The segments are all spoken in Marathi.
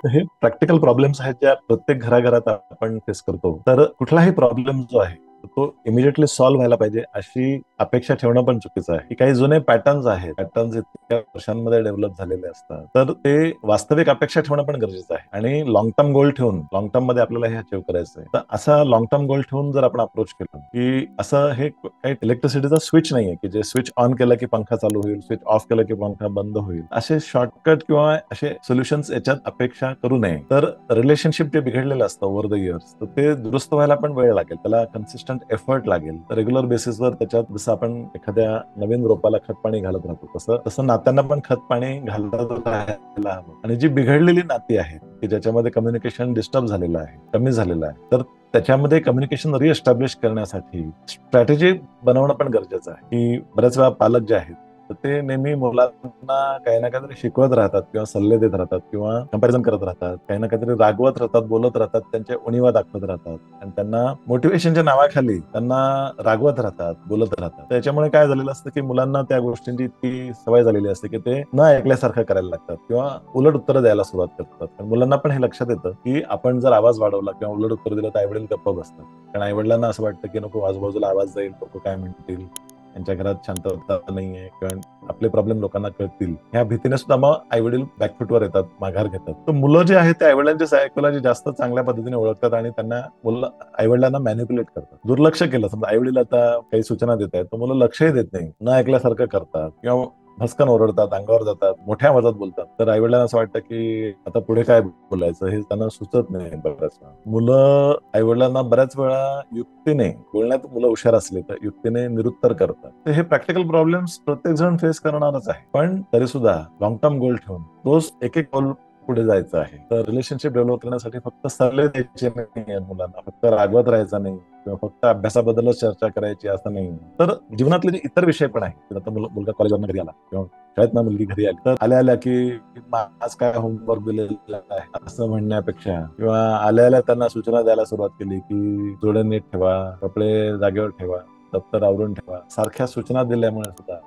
हे प्रॅक्टिकल प्रॉब्लेम्स आहेत ज्या प्रत्येक घराघरात आपण फेस करतो. तर कुठलाही प्रॉब्लेम जो आहे तो इमिडिएटली सॉल्व्ह व्हायला पाहिजे अशी अपेक्षा ठेवणं पण चुकीचं आहे. की काही जुने पॅटर्न्स आहेत, पॅटर्न्स इतक्या वर्षांमध्ये डेव्हलप झालेले असतात, तर ते वास्तविक अपेक्षा ठेवणं पण गरजेचं आहे. आणि लॉंग टर्म गोल ठेवून लॉंग टर्म मध्ये आपल्याला हे अचीव्ह करायचं आहे, तर असा लॉंग टर्म गोल ठेवून जर आपण अप्रोच केलं की असं हे काही इलेक्ट्रिसिटीचा स्विच नाहीये की जे स्विच ऑन केलं की पंखा चालू होईल, स्विच ऑफ केलं की पंखा बंद होईल, असे शॉर्टकट किंवा असे सोल्युशन्स याच्यात अपेक्षा करू नये. तर रिलेशनशिप जे बिघडलेलं असतं ओव्हर द इयर्स, तर ते दुरुस्त व्हायला पण वेळ लागेल, त्याला कन्सिस्टंट एफर्ट लागेल. रेग्युलर बेसिसवर त्याच्यात जसं आपण एखाद्या नवीन रोपाला खत पाणी घालत राहतो तसं तसं नात्यांना पण खत पाणी घालत राहायला हवं. आणि जी बिघडलेली नाती आहेत की ज्याच्यामध्ये कम्युनिकेशन डिस्टर्ब झालेलं आहे, कमी झालेलं आहे, तर त्याच्यामध्ये कम्युनिकेशन रिएस्टॅब्लिश करण्यासाठी स्ट्रॅटेजी बनवणं पण गरजेचं आहे. की बऱ्याच वेळा पालक जे आहेत तर ते नेहमी मुलांना काही ना काहीतरी शिकवत राहतात किंवा सल्ले देत राहतात किंवा कंपॅरिझन करत राहतात, काही ना काहीतरी रागवत राहतात, बोलत राहतात, त्यांच्या उणीवा दाखवत राहतात आणि त्यांना मोटिवेशनच्या नावाखाली त्यांना रागवत राहतात, बोलत राहतात. त्याच्यामुळे काय झालेलं असतं की मुलांना त्या गोष्टींची इतकी सवय झालेली असते की ते न ऐकल्यासारखं करायला लागतात किंवा उलट उत्तरं द्यायला सुरुवात करतात. मुलांना पण हे लक्षात येतं की आपण जर आवाज वाढवला किंवा उलट उत्तर दिलं तर आईवडील गप्प बसतात. कारण आईवडिलांना असं वाटतं की नको आजूबाजूला आवाज जाईल, लोक काय म्हणतील, त्यांच्या घरात शांतता नाहीये किंवा आपले प्रॉब्लेम लोकांना कळतील, ह्या भीतीने सुद्धा मग आईवडील बॅकफुटवर येतात, माघार घेतात. तर मुलं जे आहेत ते आईवडिलांच्या सायकोलॉजी जास्त चांगल्या पद्धतीने ओळखतात आणि त्यांना मुलं आईवडिलांना मॅनिप्युलेट करतात. दुर्लक्ष केलं समजा आईवडील आता काही सूचना देत आहेत तर मुलं लक्षही देत नाही, न ऐकल्यासारखं करतात किंवा भस्कन ओरडतात, अंगावर जातात, मोठ्या आवाजात बोलतात. तर आईवडिलांना असं वाटतं की आता पुढे काय बोलायचं हे त्यांना सुचत नाही. बऱ्याच वेळा मुलं आईवडिलांना बऱ्याच वेळा युक्तीने बोलण्यात मुलं हुशार असले तर युक्तीने निरुत्तर करतात. तर हे प्रॅक्टिकल प्रॉब्लेम्स प्रत्येक जण फेस करणारच आहे. पण तरी सुद्धा लॉंग टर्म गोल ठेवून रोज एक एक पाऊल पुढे जायचं आहे. तर रिलेशनशिप डेव्हलप करण्यासाठी फक्त सल्ले द्यायचे नाही मुलांना, फक्त रागवत राहायचं नाही किंवा फक्त अभ्यासाबद्दलच चर्चा करायची असं नाही. तर जीवनातले जे इतर विषय पण आहेत, आता मुलगा कॉलेजवरून घरी आला किंवा शाळेत मुलगी घरी आली तर आल्या आल्या की आज काय होमवर्क दिलेला आहे असं म्हणण्यापेक्षा किंवा आल्या आल्या त्यांना सूचना द्यायला सुरुवात केली की डोळे नीट ठेवा, कपडे जागेवर ठेवा, दप्तर आवरून ठेवा, सारख्या सूचना दिल्यामुळे सुद्धा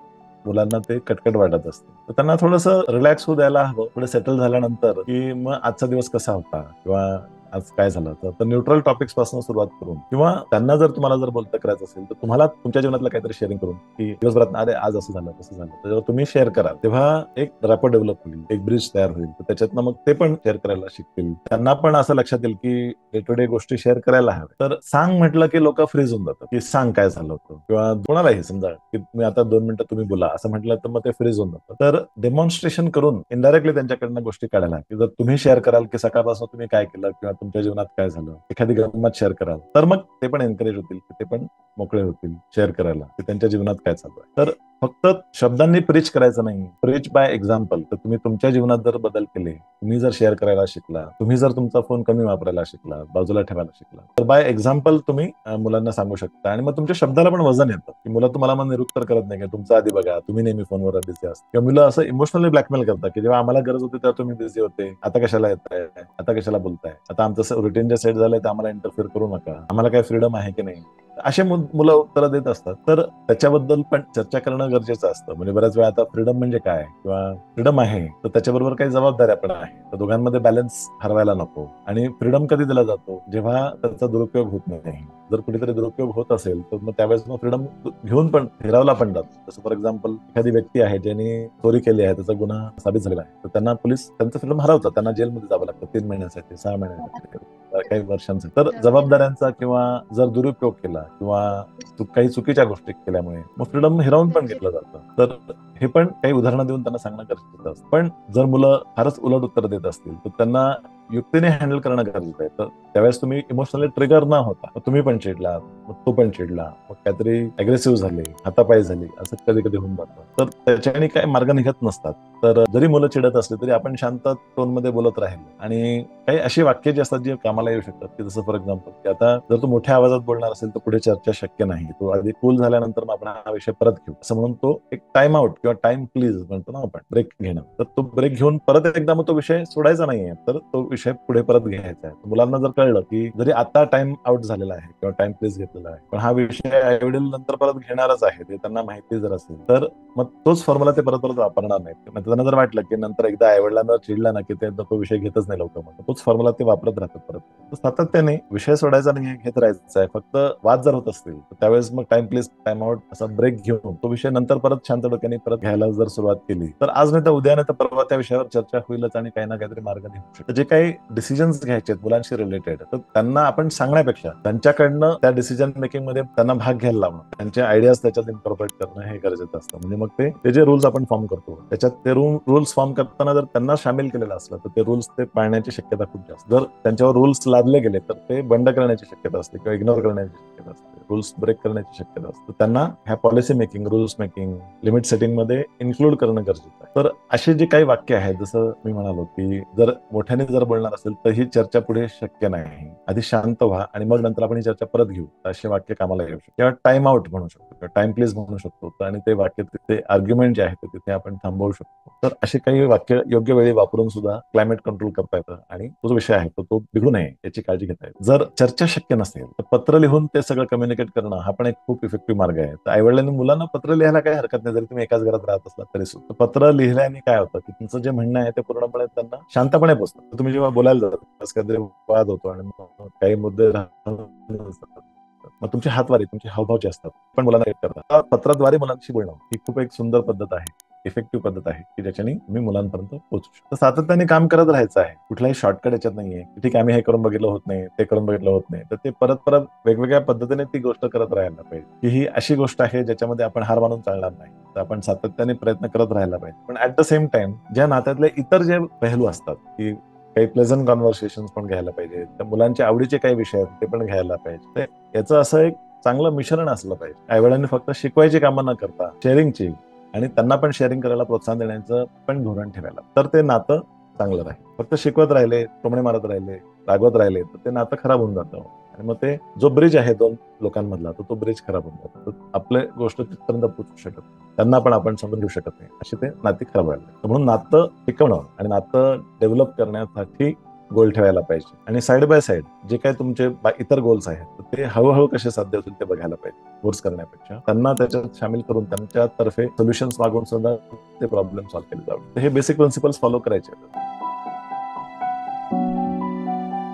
मुलांना ते कटकट वाटत असते. तर त्यांना थोडंसं रिलॅक्स होऊ द्यायला हवं. थोडं सेटल झाल्यानंतर की मग आजचा दिवस कसा होता किंवा आज काय झालं तर न्यूट्रल टॉपिक्स पासून सुरुवात करून किंवा त्यांना जर तुम्हाला जर बोलतं करायचं असेल तर तुम्हाला तुमच्या जीवनातलं काहीतरी शेअरिंग करून की दिवसभरात अरे आज असं झालं तसं झालं, तर जेव्हा तुम्ही शेअर कराल तेव्हा एक रॅपो डेव्हलप होईल, एक ब्रिज तयार होईल. तर त्याच्यातनं मग ते पण शेअर करायला शिकतील. त्यांना पण असं लक्षात येईल की डे टू डे गोष्टी शेअर करायला हव्या. तर सांग म्हटलं की लोक फ्रीज होऊन जातात की सांग काय झालं होतं किंवा कोणालाही समजा की तुम्ही आता 2 मिनिटं तुम्ही बोला असं म्हटलं तर मग ते फ्रीज होऊन जातं. तर डेमॉन्स्ट्रेशन करून इनडायरेक्टली त्यांच्याकडनं गोष्टी काढायला की जर तुम्ही शेअर कराल की सकाळपासून तुम्ही काय केलं किंवा तुमच्या जीवनात काय झालं, एखादी गंमत शेअर कराल तर मग ते पण एनकरेज होतील की ते पण मोकळे होतील शेअर करायला की त्यांच्या जीवनात काय चालू आहे. तर फक्त शब्दांनी प्रीच करायचं नाही, प्रीच बाय एक्झाम्पल. तर तुम्ही तुमच्या जीवनात जर बदल केले, तुम्ही जर शेअर करायला शिकला, तुम्ही जर तुमचा फोन कमी वापरायला शिकला, बाजूला ठेवायला शिकला, तर बाय एक्झाम्पल तुम्ही मुलांना सांगू शकता आणि मग तुमच्या शब्दाला पण वजन येतं की मुलं तुम्हाला मग निरुत्तर करत नाही की तुमचं आधी बघा, तुम्ही नेहमी फोनवर बिझी असता किंवा मुलं असं इमोशनली ब्लॅकमेल करतात की जेव्हा आम्हाला गरज होती तेव्हा तुम्ही बिझी होते, आता कशाला येताय, आता कशाला बोलताय, आता आमचं रुटीन जे सेट झालंय तर आम्हाला इंटरफिअर करू नका, आम्हाला काय फ्रीडम आहे की नाही, असे मुलं उत्तरं देत असतात. तर त्याच्याबद्दल पण चर्चा करणं गरजेचं असतं. म्हणजे बऱ्याच वेळा आता फ्रीडम म्हणजे काय किंवा फ्रीडम आहे तर त्याच्याबरोबर काही जबाबदाऱ्या पण आहे. तर दोघांमध्ये बॅलन्स हरवायला नको. आणि फ्रीडम कधी दिला जातो जेव्हा त्याचा दुरुपयोग होत नाही. जर कुठेतरी दुरुपयोग होत असेल तर मग त्यावेळेस मग फ्रीडम घेऊन पण फिरवला पण जातो. जसं फॉर एक्झाम्पल एखादी व्यक्ती आहे ज्यांनी चोरी केली आहे, त्याचा गुन्हा साबित झालेला आहे, तर त्यांना पोलीस त्यांचं फ्रीडम हरवतात, त्यांना जेलमध्ये जावं लागतं 3 महिन्यांसाठी, 6 महिन्यांसाठी, काही वर्षांसाठी. तर जबाबदाऱ्यांचा किंवा जर दुरुपयोग केला किंवा काही चुकीच्या गोष्टी केल्यामुळे मग फ्रीडम हिरावून पण घेतलं जातं. तर हे पण काही उदाहरणं देऊन त्यांना सांगणं गरजेचं असतं. पण जर मुलं फारच उलट उत्तर देत असतील तर त्यांना युक्तीने हँडल करणं गरजेचं आहे. तर त्यावेळेस तुम्ही इमोशनली ट्रिगर न होता मग तुम्ही पण चिडला, मग तो पण चिडला, मग काहीतरी अग्रेसिव्ह झाले, हातापायी झाली, असं कधी कधी होऊन जातं. तर त्याच्याने काही मार्ग निघत नसतात. तर जरी मुलं चिडत असले तरी आपण शांत टोन मध्ये बोलत राहिलो आणि काही अशी वाक्य जी असतात जी कामाला येऊ शकतात की जसं फॉर एक्झाम्पल की आता जर तू मोठ्या आवाजात बोलणार असेल तर पुढे चर्चा शक्य नाही, तो आधी कूल झाल्यानंतर मग आपण हा विषय परत घेऊ असं म्हणून तो एक टाइम आउट किंवा किंवा टाइम प्लीज म्हणतो ना आपण, ब्रेक घेणं. तर तो ब्रेक घेऊन परत एकदा मग तो विषय सोडायचा नाहीये, तर तो विषय पुढे परत घ्यायचा आहे. मुलांना जर कळलं की जरी आता टाइम आउट झालेला आहे किंवा टाइम प्लीज घेतलेला आहे, पण हा विषय आईवडील नंतर परत घेणारच आहे, ते त्यांना माहिती जर असेल तर मग तोच फॉर्म्युला ते परत परत वापरणार नाहीत. त्यांना जर वाटलं की नंतर एकदा आईवडिलांना चिडला ना की ते तो विषय घेतच नाही लवकर, मग तोच फॉर्म्युला ते वापरत राहतात परत. तर सातत्याने विषय सोडायचा नाही, घेत राहायचा आहे. फक्त वाद जर होत असतील तर त्यावेळेस मग टाइम प्लीज टाइम आउट असा ब्रेक घेऊन तो विषय नंतर परत शांत डोक्याने परत घ्यायला जर सुरुवात केली तर आज नाही तर उद्या नाही तर परवा त्या विषयावर चर्चा होईलच आणि काही ना काहीतरी मार्ग निघू शकतो. जे काही डिसिजन्स घ्यायचे आहेत मुलांशी रिलेटेड, तर त्यांना आपण सांगण्यापेक्षा त्यांच्याकडनं त्या डिसिजन मेकिंग मध्ये त्यांना भाग घ्यायला लावणं, त्यांचे आयडियाज त्याच्यात इन्कॉर्पोरेट करणं हे गरजेचं असतं. म्हणजे मग ते जे रूल्स आपण फॉर्म करतो त्याच्यात ते रूल्स फॉर्म करताना जर त्यांना सामील केलेलं असलं तर ते रूल्स ते पाळण्याची शक्यता खूप जास्त. जर त्यांच्यावर रूल्स लादले गेले तर ते बंड करण्याची शक्यता असते किंवा इग्नोर करण्याची शक्यता असते, रूल्स ब्रेक करण्याची शक्यता असते. त्यांना ह्या policy making, rules making, limit setting मध्ये इन्क्लूड करणं गरजेचं आहे. तर अशी जी काही वाक्य आहेत, जसं मी म्हणालो की जर मोठ्याने जर बोलणार असेल तर ही चर्चा पुढे शक्य नाही, आधी शांत व्हा आणि मग नंतर आपण ही चर्चा परत घेऊ, असे वाक्य कामाला येऊ शकतो. किंवा टाइम आउट म्हणू शकतो किंवा टाइम प्लीज म्हणू शकतो आणि ते वाक्य तिथे आर्ग्युमेंट जे आहे ते तिथे आपण थांबवू शकतो. तर असे काही वाक्य योग्य वेळी वापरून सुद्धा क्लायमेट कंट्रोल करता येतं आणि तो जो विषय आहे तो बिघडू नये याची काळजी घेता येते. जर चर्चा शक्य नसेल तर पत्र लिहून ते सगळं कम्युनिकेट करणं हा पण एक खूप इफेक्टिव्ह मार्ग आहे. तर आईवडिलांनी मुलांना पत्र लिहायला काही हरकत नाही, जरी तुम्ही एकाच घरात राहत असला तरी सुद्धा. पत्र लिहिल्याने काय होतं की तुमचं जे म्हणणं आहे ते पूर्णपणे त्यांना शांतपणे पोहोचतं. तुम्ही जेव्हा बोलायला जाता कधीतरी वाद होतो आणि काही मुद्दे मग तुमची हातवारी, तुमचे हावभाव जे असतात पण मुलांना रेट करतात. पत्राद्वारे मुलांशी बोलणं ही खूप एक सुंदर पद्धत आहे, इफेक्टिव्ह पद्धत आहे की ज्याच्याने तुम्ही मुलांपर्यंत पोहोचू शकता. सातत्याने काम करत राहायचं आहे, कुठलाही शॉर्टकट याच्यात नाहीये. ठीक आहे, आम्ही हे करून बघितलं होत नाही, ते करून बघितलं होत नाही, तर ते परत परत वेगवेगळ्या पद्धतीने ती गोष्ट करत राहायला पाहिजे. की ही अशी गोष्ट आहे ज्याच्यामध्ये आपण हार मानून चालणार नाही, तर आपण सातत्याने प्रयत्न करत राहायला पाहिजे. पण ऍट द सेम टाइम ज्या नात्यातले इतर जे पैलू असतात की काही प्लेझंट कॉन्व्हर्सेशन पण घ्यायला पाहिजे, त्या मुलांच्या आवडीचे काही विषय आहेत ते पण घ्यायला पाहिजे. याचं असं एक चांगलं मिश्रण असलं पाहिजे. आईवडिलांनी फक्त शिकवायची कामं न करता शेअरिंगची आणि त्यांना पण शेअरिंग करायला प्रोत्साहन देण्याचं पण धोरण ठेवायला, तर ते नातं चांगलं राहील. फक्त शिकवत राहिले, टोमणे मारत राहिले, रागवत राहिले तर ते नातं खराब होऊन जातं आणि मग ते जो ब्रिज आहे दोन लोकांमधला तो ब्रिज खराब होऊन जातो. आपले गोष्ट तिथपर्यंत पोहोचू शकत नाही, त्यांना पण आपण समजून घेऊ शकत नाही, अशी ते नाती खराब व्हायला. म्हणून नातं टिकवणं आणि नातं डेव्हलप करण्यासाठी गोल ठेवायला पाहिजे आणि साईड बाय साईड जे काही तुमचे इतर गोल्स आहेत ते हळूहळू कसे साध्य होतील ते बघायला पाहिजे. फोर्स करण्यापेक्षा त्यांना त्याच्यात सामील करून त्यांच्यातर्फे सोल्युशन्स मागून सुद्धा ते प्रॉब्लेम सॉल्व्ह केले जावे. हे बेसिक प्रिन्सिपल्स फॉलो करायचे.